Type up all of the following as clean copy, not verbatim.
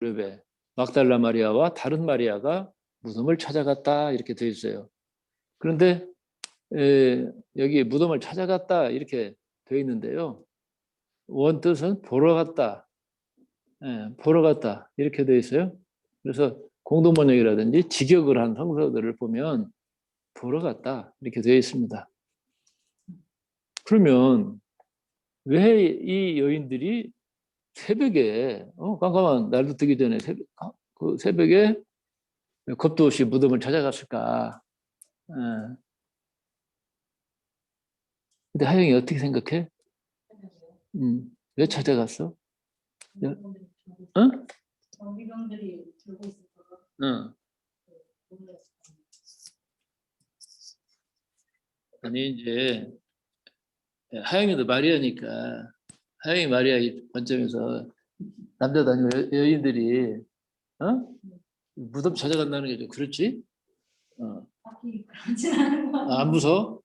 무렵에 막달라 마리아와 다른 마리아가 무덤을 찾아갔다 이렇게 되어 있어요. 그런데 여기 무덤을 찾아갔다 이렇게 되어 있는데요. 원뜻은 보러 갔다, 보러 갔다 이렇게 되어 있어요. 그래서 공동번역이라든지 직역을 한 성서들을 보면 보러 갔다 이렇게 되어 있습니다. 그러면 왜 이 여인들이 새벽에 깜깜한 날도 뜨기 전에 그 새벽에 겁도 없이 무덤을 찾아갔을까? 근데 하영이 어떻게 생각해? 왜 찾아갔어? 응? 경비병들이 들고 있었다가. 응. 아니 이제 하영이도 마리아니까 하영이 마리아 이 관점에서 남자도 아니고 여인들이 무덤 찾아간다는 게 좀 그렇지? 딱히 그렇진 않은 것 같아요. 안 무서워?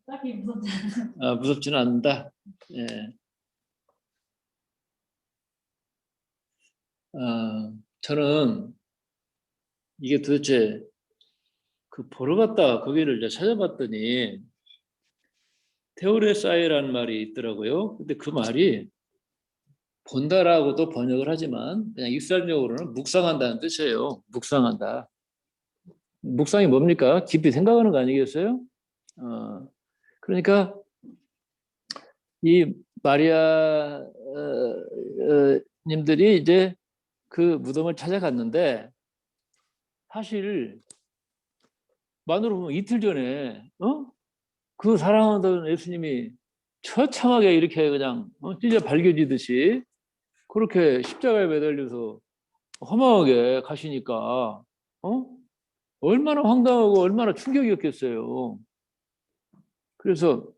딱히 무섭지 않아요. 무섭지는 않는다. 예. 저는 이게 도대체 그 보러 갔다 거기를 이제 찾아봤더니 테오레사이라는 말이 있더라고요. 근데 그 말이 본다라고도 번역을 하지만 그냥 익살적으로는 묵상한다는 뜻이에요. 묵상한다. 묵상이 뭡니까? 깊이 생각하는 거 아니겠어요? 그러니까 이 마리아 님들이 이제 그 무덤을 찾아갔는데 사실 만으로 보면 이틀 전에 그 사랑하던 예수님이 처참하게 이렇게 그냥 찢어 발겨지듯이 그렇게 십자가에 매달려서 험하게 가시니까 얼마나 황당하고 얼마나 충격이었겠어요. 그래서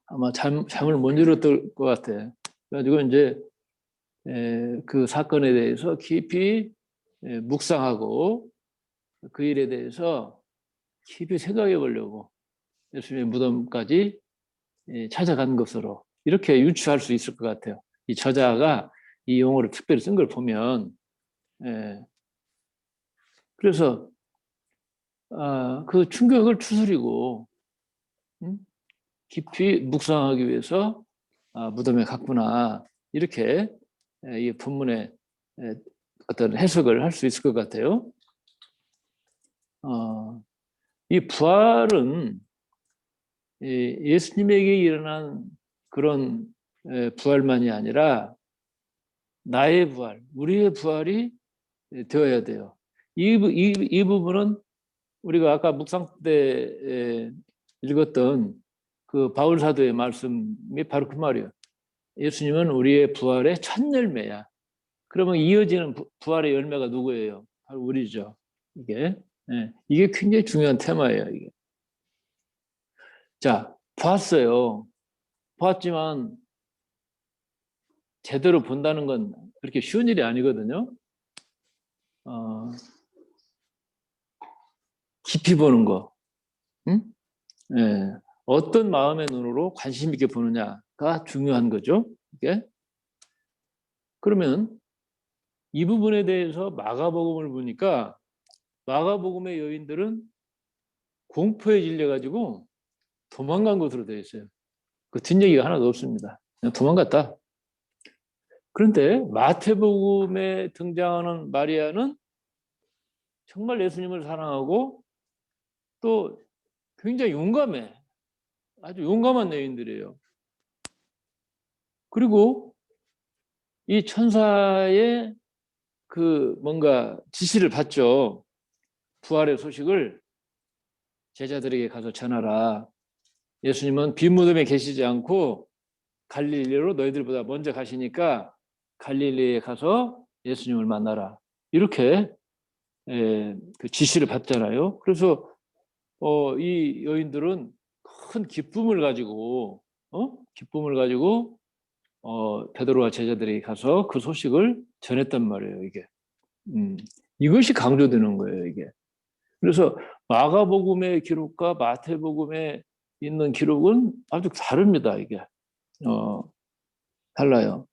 아마 잠을 못 이뤘을 것 같아. 그래가지고 이제 그 사건에 대해서 깊이 묵상하고 그 일에 대해서 깊이 생각해 보려고 예수님의 무덤까지 찾아간 것으로 이렇게 유추할 수 있을 것 같아요. 이 저자가 이 용어를 특별히 쓴 걸 보면 그래서 그 충격을 추스리고 깊이 묵상하기 위해서 무덤에 갔구나 이렇게 이 본문의 어떤 해석을 할 수 있을 것 같아요. 이 부활은 예수님에게 일어난 그런 부활만이 아니라 나의 부활, 우리의 부활이 되어야 돼요. 이 부분은 우리가 아까 묵상 때 읽었던 그 바울 사도의 말씀이 바로 그 말이에요. 예수님은 우리의 부활의 첫 열매야. 그러면 이어지는 부활의 열매가 누구예요? 바로 우리죠. 이게 굉장히 중요한 테마예요. 이게. 자, 봤어요. 봤지만 제대로 본다는 건 그렇게 쉬운 일이 아니거든요. 깊이 보는 거. 응? 예. 어떤 마음의 눈으로 관심 있게 보느냐가 중요한 거죠. 이게. 그러면 이 부분에 대해서 마가복음을 보니까 마가복음의 여인들은 공포에 질려가지고 도망간 것으로 되어 있어요. 그 뒷얘기가 하나도 없습니다. 그냥 도망갔다. 그런데 마태복음에 등장하는 마리아는 정말 예수님을 사랑하고 또 굉장히 용감해. 아주 용감한 여인들이에요. 그리고 이 천사의 그 뭔가 지시를 받죠. 부활의 소식을 제자들에게 가서 전하라. 예수님은 빈 무덤에 계시지 않고 갈릴리로 너희들보다 먼저 가시니까 갈릴리에 가서 예수님을 만나라. 이렇게 그 지시를 받잖아요. 그래서 이 여인들은 큰 기쁨을 가지고 베드로와 제자들이 가서 그 소식을 전했단 말이에요. 이게 이것이 강조되는 거예요. 이게 그래서 마가복음의 기록과 마태복음에 있는 기록은 아주 다릅니다. 이게 달라요.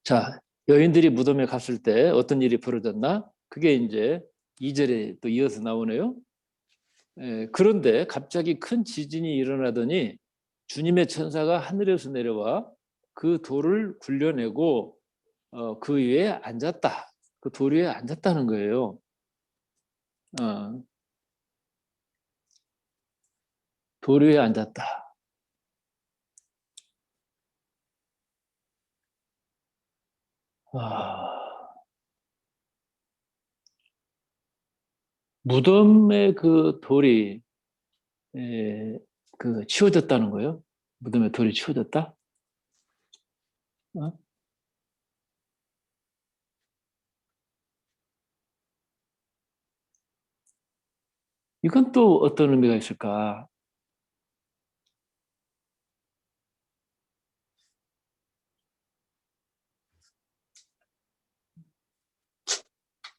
자, 여인들이 무덤에 갔을 때 어떤 일이 벌어졌나? 그게 이제 2절에 또 이어서 나오네요. 그런데 갑자기 큰 지진이 일어나더니 주님의 천사가 하늘에서 내려와 그 돌을 굴려내고 그 위에 앉았다. 그 돌 위에 앉았다는 거예요. 돌 위에 앉았다. 무덤에 그 돌이 그 치워졌다는 거예요. 무덤에 돌이 치워졌다. 어? 이건 또 어떤 의미가 있을까?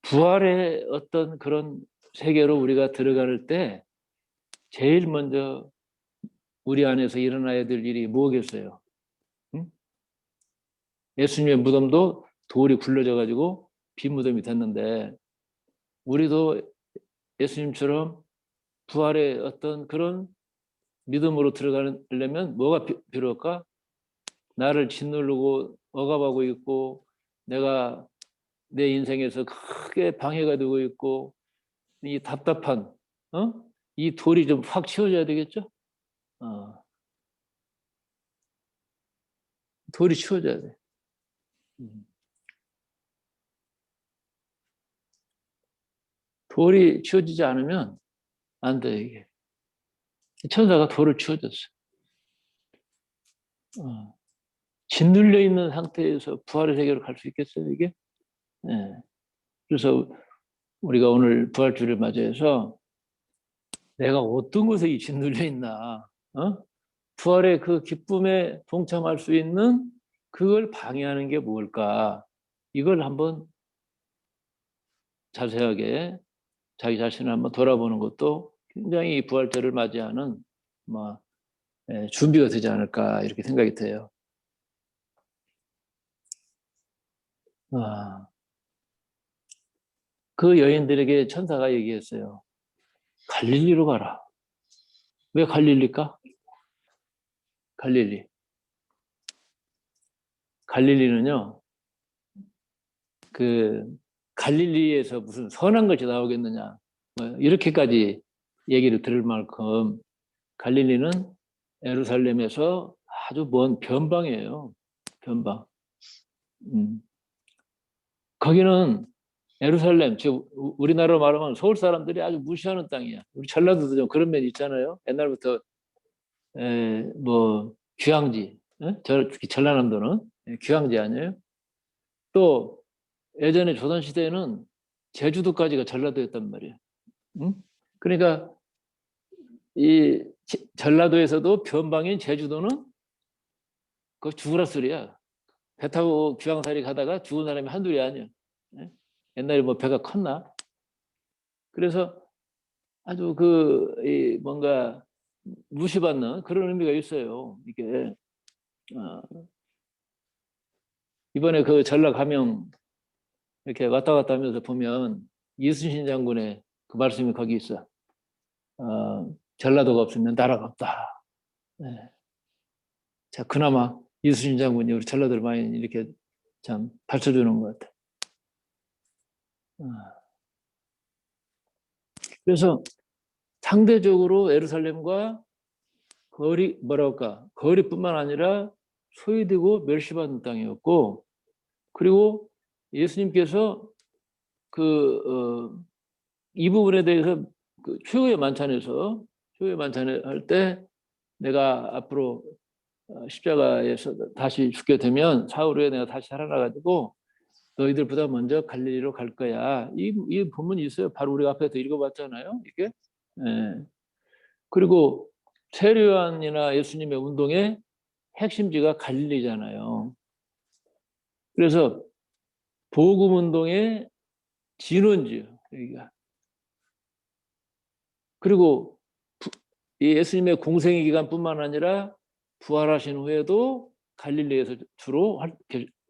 부활의 어떤 그런 세계로 우리가 들어갈 때 제일 먼저 우리 안에서 일어나야 될 일이 뭐겠어요? 응? 예수님의 무덤도 돌이 굴러져 가지고 빈 무덤이 됐는데 우리도 예수님처럼 부활의 어떤 그런 믿음으로 들어가려면 뭐가 필요할까? 나를 짓누르고 억압하고 있고 내가 내 인생에서 크게 방해가 되고 있고 이 답답한 이 돌이 좀 확 치워져야 되겠죠? 돌이 치워져야 돼. 돌이 치워지지 않으면 안 돼, 이게. 천사가 돌을 치워줬어. 짓눌려 있는 상태에서 부활의 세계로 갈 수 있겠어요, 이게? 네. 그래서 우리가 오늘 부활주를 맞이해서 내가 어떤 곳에 짓눌려 있나, 부활의 그 기쁨에 동참할 수 있는 그걸 방해하는 게 뭘까? 이걸 한번 자세하게 자기 자신을 한번 돌아보는 것도 굉장히 부활절을 맞이하는 뭐 준비가 되지 않을까 이렇게 생각이 돼요. 그 여인들에게 천사가 얘기했어요. 갈릴리로 가라. 왜 갈릴리일까? 갈릴리. 갈릴리는요. 그 갈릴리에서 무슨 선한 것이 나오겠느냐. 뭐 이렇게까지 얘기를 들을 만큼 갈릴리는 예루살렘에서 아주 먼 변방이에요. 변방. 거기는 예루살렘, 즉 우리나라로 말하면 서울 사람들이 아주 무시하는 땅이야. 우리 전라도도 좀 그런 면 있잖아요. 옛날부터 뭐 귀향지, 특히 전라남도는 귀향지 아니에요? 또 예전에 조선 시대에는 제주도까지가 전라도였단 말이에요. 응? 그러니까 이 전라도에서도 변방인 제주도는 그 죽으라 소리야. 배 타고 귀향살이 가다가 죽은 사람이 한둘이 아니야. 옛날에 뭐 배가 컸나? 그래서 아주 뭔가 무시받는 그런 의미가 있어요. 이게 이번에 그 전라 감영 이렇게 왔다 갔다 하면서 보면 이순신 장군의 그 말씀이 거기 있어. 전라도가 없으면 나라가 없다. 네. 자, 그나마 이순신 장군이 우리 전라도를 많이 이렇게 참 받쳐주는 것 같아. 그래서 상대적으로 예루살렘과 거리뿐만 아니라 소외되고 멸시받는 땅이었고, 그리고 예수님께서 이 부분에 대해서 그 최후의 만찬에 할 때 내가 앞으로 십자가에서 다시 죽게 되면 사흘 후에 내가 다시 살아나가지고 너희들보다 먼저 갈릴리로 갈 거야. 이 본문이 있어요. 바로 우리가 앞에서 읽어봤잖아요. 이게. 예. 그리고 세례요한이나 예수님의 운동의 핵심지가 갈릴리잖아요. 그래서 복음 운동의 진원지요. 여기가. 그리고 예수님의 공생의 기간뿐만 아니라 부활하신 후에도 갈릴리에서 주로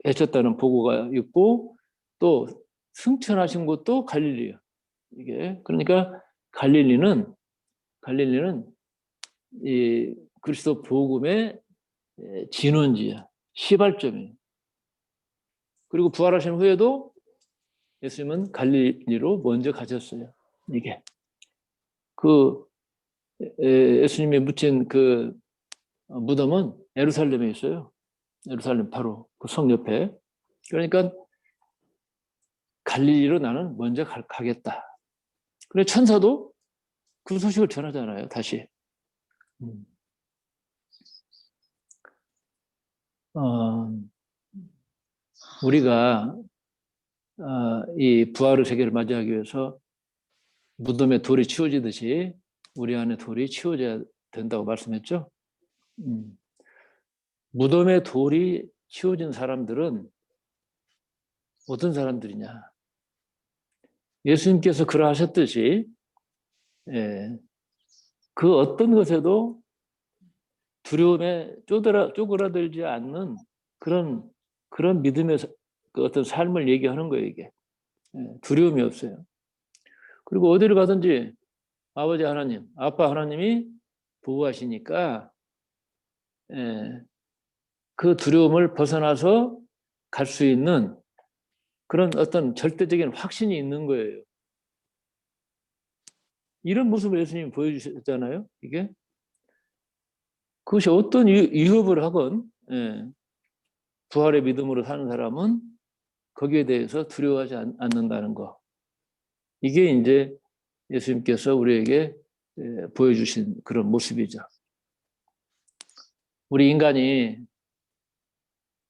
계셨다는 보고가 있고 또 승천하신 곳도 갈릴리예요. 이게 그러니까 갈릴리는 이 그리스도 복음의 진원지야, 시발점이에요. 그리고 부활하신 후에도 예수님은 갈릴리로 먼저 가셨어요. 이게 그 예수님이 묻힌 그 무덤은 예루살렘에 있어요. 예루살렘 바로 그 성 옆에. 그러니까 갈릴리로 나는 먼저 가겠다. 그래 천사도 그 소식을 전하잖아요. 다시. 우리가 이 부활의 세계를 맞이하기 위해서 무덤에 돌이 치워지듯이 우리 안에 돌이 치워져야 된다고 말씀했죠. 무덤에 돌이 치워진 사람들은 어떤 사람들이냐? 예수님께서 그러하셨듯이 그 어떤 것에도 두려움에 쪼그라들지 않는 그런 믿음의 그 어떤 삶을 얘기하는 거예요, 이게. 두려움이 없어요. 그리고 어디를 가든지 아버지 하나님, 아빠 하나님이 보호하시니까 그 두려움을 벗어나서 갈 수 있는 그런 어떤 절대적인 확신이 있는 거예요. 이런 모습을 예수님이 보여주셨잖아요, 이게. 그것이 어떤 위협을 하건 부활의 믿음으로 사는 사람은 거기에 대해서 두려워하지 않는다는 거. 이게 이제 예수님께서 우리에게 보여주신 그런 모습이죠. 우리 인간이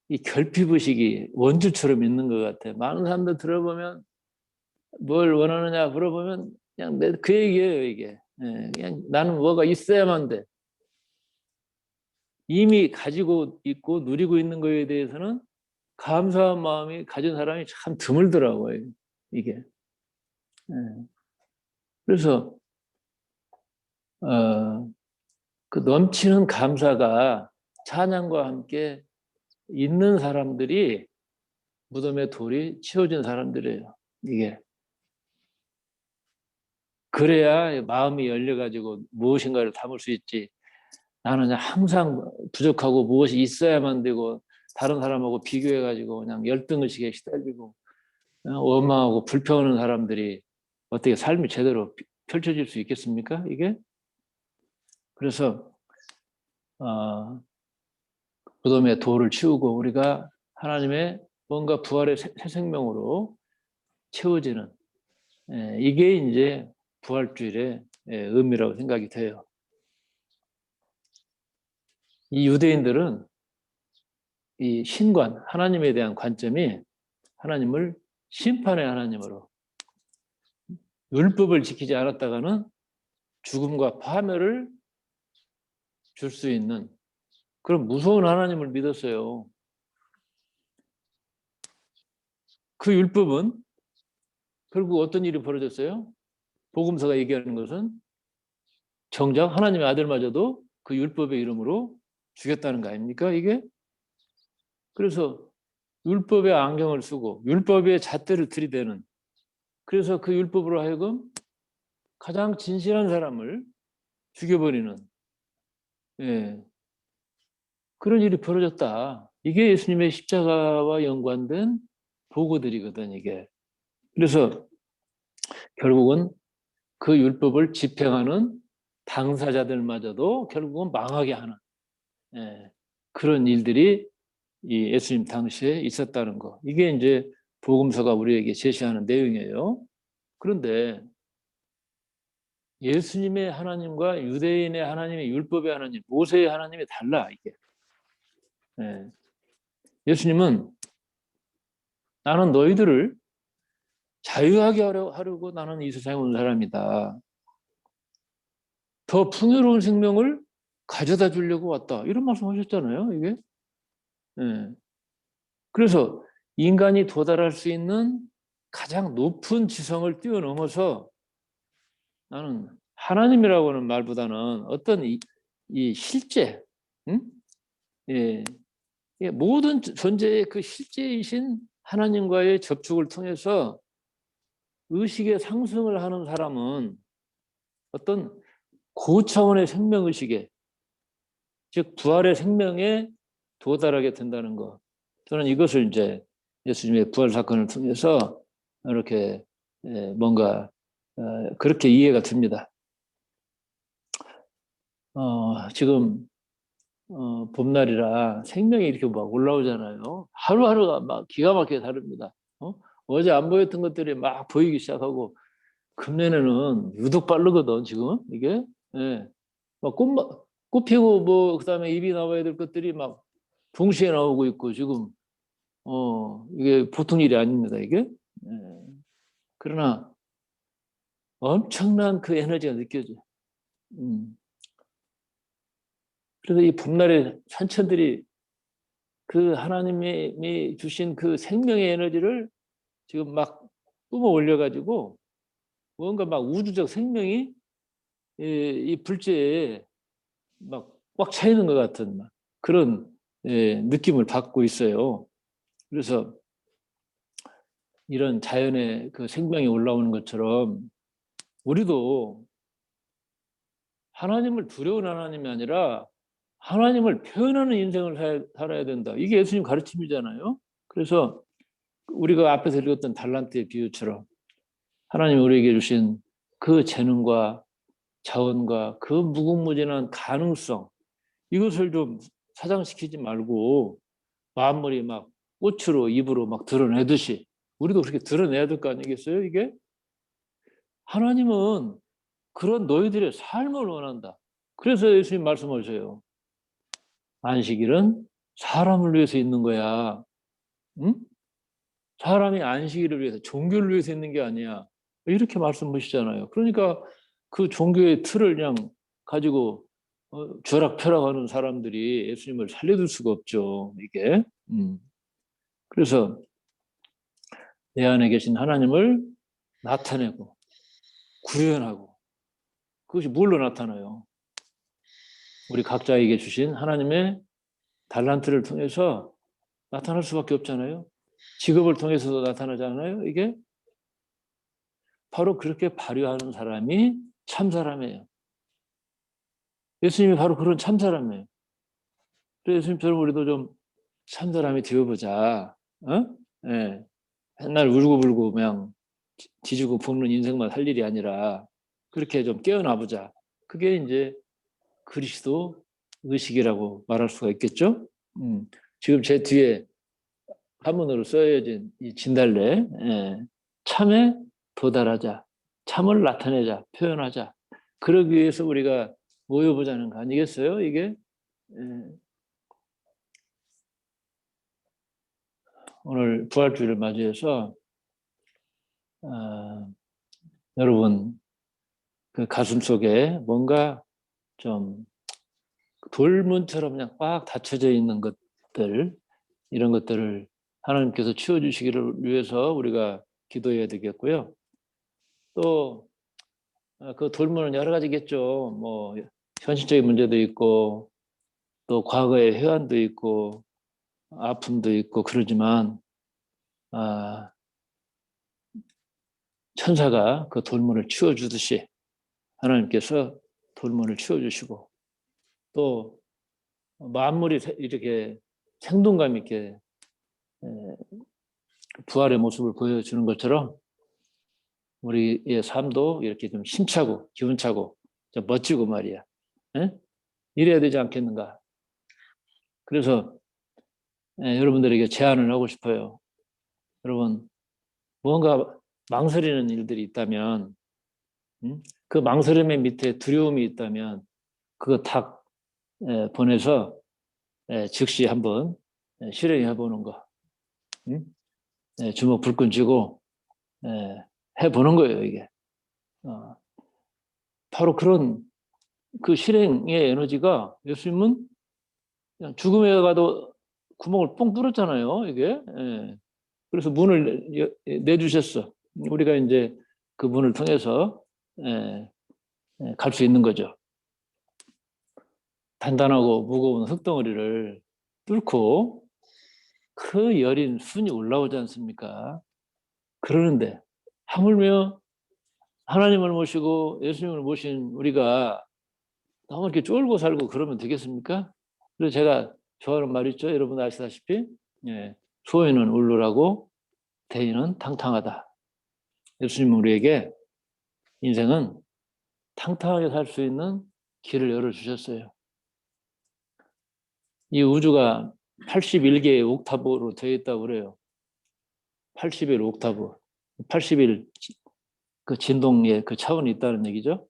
이 결핍의식이 원주처럼 있는 것 같아요. 많은 사람들 들어보면 뭘 원하느냐 물어보면 그냥 그 얘기예요, 이게. 그냥 나는 뭐가 있어야만 돼. 이미 가지고 있고 누리고 있는 거에 대해서는 감사한 마음이 가진 사람이 참 드물더라고요, 이게. 그래서 그 넘치는 감사가 찬양과 함께 있는 사람들이 무덤에 돌이 치워진 사람들이에요, 이게. 그래야 마음이 열려가지고 무엇인가를 담을 수 있지. 나는 항상 부족하고 무엇이 있어야만 되고 다른 사람하고 비교해가지고 그냥 열등의식에 시달리고 원망하고 불평하는 사람들이 어떻게 삶이 제대로 펼쳐질 수 있겠습니까? 이게? 그래서 무덤에 돌을 치우고 우리가 하나님의 뭔가 부활의 새 생명으로 채워지는 이게 이제 부활주일의 의미라고 생각이 돼요. 이 유대인들은 이 신관, 하나님에 대한 관점이 하나님을 심판의 하나님으로 율법을 지키지 않았다가는 죽음과 파멸을 줄 수 있는 그런 무서운 하나님을 믿었어요. 그 율법은 결국 어떤 일이 벌어졌어요? 복음서가 얘기하는 것은 정작 하나님의 아들마저도 그 율법의 이름으로 죽였다는 거 아닙니까, 이게? 그래서 율법의 안경을 쓰고 율법의 잣대를 들이대는, 그래서 그 율법으로 하여금 가장 진실한 사람을 죽여버리는 그런 일이 벌어졌다. 이게 예수님의 십자가와 연관된 보고들이거든, 이게. 그래서 결국은 그 율법을 집행하는 당사자들마저도 결국은 망하게 하는 그런 일들이 이 예수님 당시에 있었다는 거. 이게 이제 복음서가 우리에게 제시하는 내용이에요. 그런데 예수님의 하나님과 유대인의 하나님의 율법의 하나님, 모세의 하나님이 달라, 이게. 예수님은 나는 너희들을 자유하게 하려고 나는 이 세상에 온 사람이다. 더 풍요로운 생명을 가져다 주려고 왔다. 이런 말씀 하셨잖아요, 이게. 그래서 인간이 도달할 수 있는 가장 높은 지성을 뛰어넘어서 나는 하나님이라고 하는 말보다는 어떤 이 실제, 예, 모든 존재의 그 실제이신 하나님과의 접촉을 통해서 의식의 상승을 하는 사람은 어떤 고차원의 생명의식에, 즉 부활의 생명에 도달하게 된다는 것. 저는 이것을 이제 예수님의 부활 사건을 통해서 이렇게 뭔가 그렇게 이해가 됩니다. 지금 봄날이라 생명이 이렇게 막 올라오잖아요. 하루하루가 막 기가 막히게 다릅니다. 어제 안 보였던 것들이 막 보이기 시작하고 금년에는 유독 빠르거든 지금 이게. 예. 막 꽃 피고 뭐 그다음에 잎이 나와야 될 것들이 막 동시에 나오고 있고 지금 이게 보통 일이 아닙니다 이게. 예. 그러나 엄청난 그 에너지가 느껴져. 그래서 이 봄날의 산천들이 그 하나님이 주신 그 생명의 에너지를 지금 막 뿜어 올려가지고 뭔가 막 우주적 생명이 이 불재에 막 꽉 차 있는 것 같은 막 그런 느낌을 받고 있어요. 그래서 이런 자연의 그 생명이 올라오는 것처럼 우리도 하나님을 두려운 하나님이 아니라 하나님을 표현하는 인생을 살아야 된다. 이게 예수님 가르침이잖아요. 그래서 우리가 앞에서 읽었던 달란트의 비유처럼 하나님이 우리에게 주신 그 재능과 자원과 그 무궁무진한 가능성, 이것을 좀 사장시키지 말고 만물이 막 꽃으로 입으로 막 드러내듯이 우리도 그렇게 드러내야 될 거 아니겠어요 이게? 하나님은 그런 너희들의 삶을 원한다. 그래서 예수님 말씀하세요. 안식일은 사람을 위해서 있는 거야. 응? 사람이 안식일을 위해서, 종교를 위해서 있는 게 아니야. 이렇게 말씀하시잖아요. 그러니까 그 종교의 틀을 그냥 가지고 쥐락펴락하는 사람들이 예수님을 살려둘 수가 없죠. 이게. 그래서 내 안에 계신 하나님을 나타내고 구현하고 그것이 뭘로 나타나요? 우리 각자에게 주신 하나님의 달란트를 통해서 나타날 수밖에 없잖아요. 직업을 통해서도 나타나잖아요. 이게 바로 그렇게 발휘하는 사람이 참 사람이에요. 예수님이 바로 그런 참 사람이에요. 그래서 예수님처럼 우리도 좀 참 사람이 되어보자. 예. 맨날 울고불고 그냥 뒤지고 볶는 인생만 할 일이 아니라 그렇게 좀 깨어나보자. 그게 이제 그리스도 의식이라고 말할 수가 있겠죠. 지금 제 뒤에 한문으로 써여진 이 진달래, 참에 도달하자, 참을 나타내자, 표현하자. 그러기 위해서 우리가 모여보자는 거 아니겠어요? 이게 오늘 부활주의를 맞이해서 여러분 그 가슴 속에 뭔가 좀 돌문처럼 그냥 꽉 닫혀져 있는 것들, 이런 것들을 하나님께서 치워주시기를 위해서 우리가 기도해야 되겠고요. 또 그 돌문은 여러 가지겠죠. 뭐 현실적인 문제도 있고 또 과거의 회한도 있고 아픔도 있고 그러지만 천사가 그 돌문을 치워주듯이 하나님께서 돌문을 치워주시고 또 만물이 이렇게 생동감 있게 부활의 모습을 보여주는 것처럼 우리의 삶도 이렇게 좀 힘차고 기운차고 좀 멋지고 말이야. 이래야 되지 않겠는가. 그래서 여러분들에게 제안을 하고 싶어요. 여러분 뭔가 망설이는 일들이 있다면 그 망설임의 밑에 두려움이 있다면 그거 탁 보내서 즉시 한번 실행해 보는 거. 주먹 불끈 쥐고 해보는 거예요 이게. 바로 그런 그 실행의 에너지가 예수님은 그냥 죽음에 가도 구멍을 뻥 뚫었잖아요 이게. 그래서 문을 내주셨어. 우리가 이제 그 문을 통해서 갈 수 있는 거죠. 단단하고 무거운 흙덩어리를 뚫고 그 여린 순이 올라오지 않습니까? 그러는데 하물며 하나님을 모시고 예수님을 모신 우리가 너무 이렇게 쫄고 살고 그러면 되겠습니까? 그래서 제가 좋아하는 말 있죠. 여러분 아시다시피 예, 소인은 울르라고 대인은 탕탕하다. 예수님은 우리에게 인생은 탕탕하게 살 수 있는 길을 열어주셨어요. 이 우주가 81개의 옥타브로 되어 있다고 그래요. 81 옥타브. 81 그 진동의 그 차원이 있다는 얘기죠.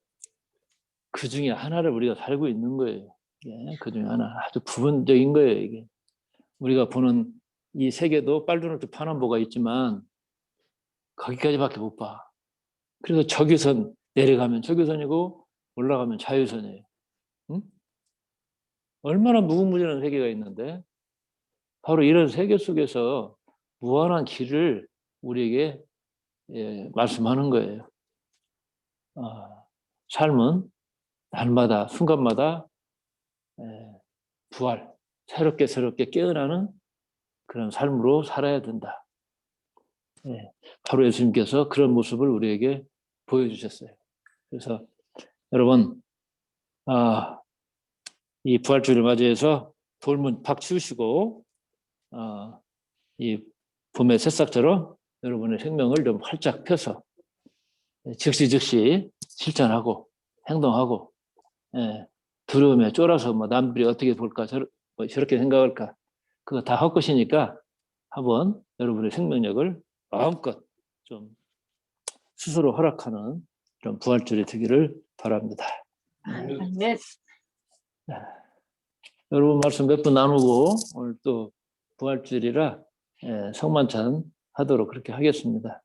그 중에 하나를 우리가 살고 있는 거예요. 예, 그 중에 하나. 아주 부분적인 거예요, 이게. 우리가 보는 이 세계도 빨주노트 파남보가 있지만 거기까지밖에 못 봐. 그래서 적유선 내려가면 적유선이고 올라가면 자유선이에요. 응? 얼마나 무궁무진한 세계가 있는데 바로 이런 세계 속에서 무한한 길을 우리에게 말씀하는 거예요. 삶은 날마다 순간마다 부활, 새롭게 깨어나는 그런 삶으로 살아야 된다. 바로 예수님께서 그런 모습을 우리에게 보여주셨어요. 그래서 여러분 이 부활주를 맞이해서 돌문 팍 치우시고 이 봄의 새싹처럼 여러분의 생명을 좀 활짝 펴서 즉시 실천하고 행동하고 두려움에 쫄아서 뭐 남들이 어떻게 볼까 저렇게 생각할까 그거 다 헛것이니까 한번 여러분의 생명력을 마음껏 좀 스스로 허락하는 그런 부활절이 되기를 바랍니다. 네. 여러분 말씀 몇 분 나누고 오늘 또 부활절이라 성만찬 하도록 그렇게 하겠습니다.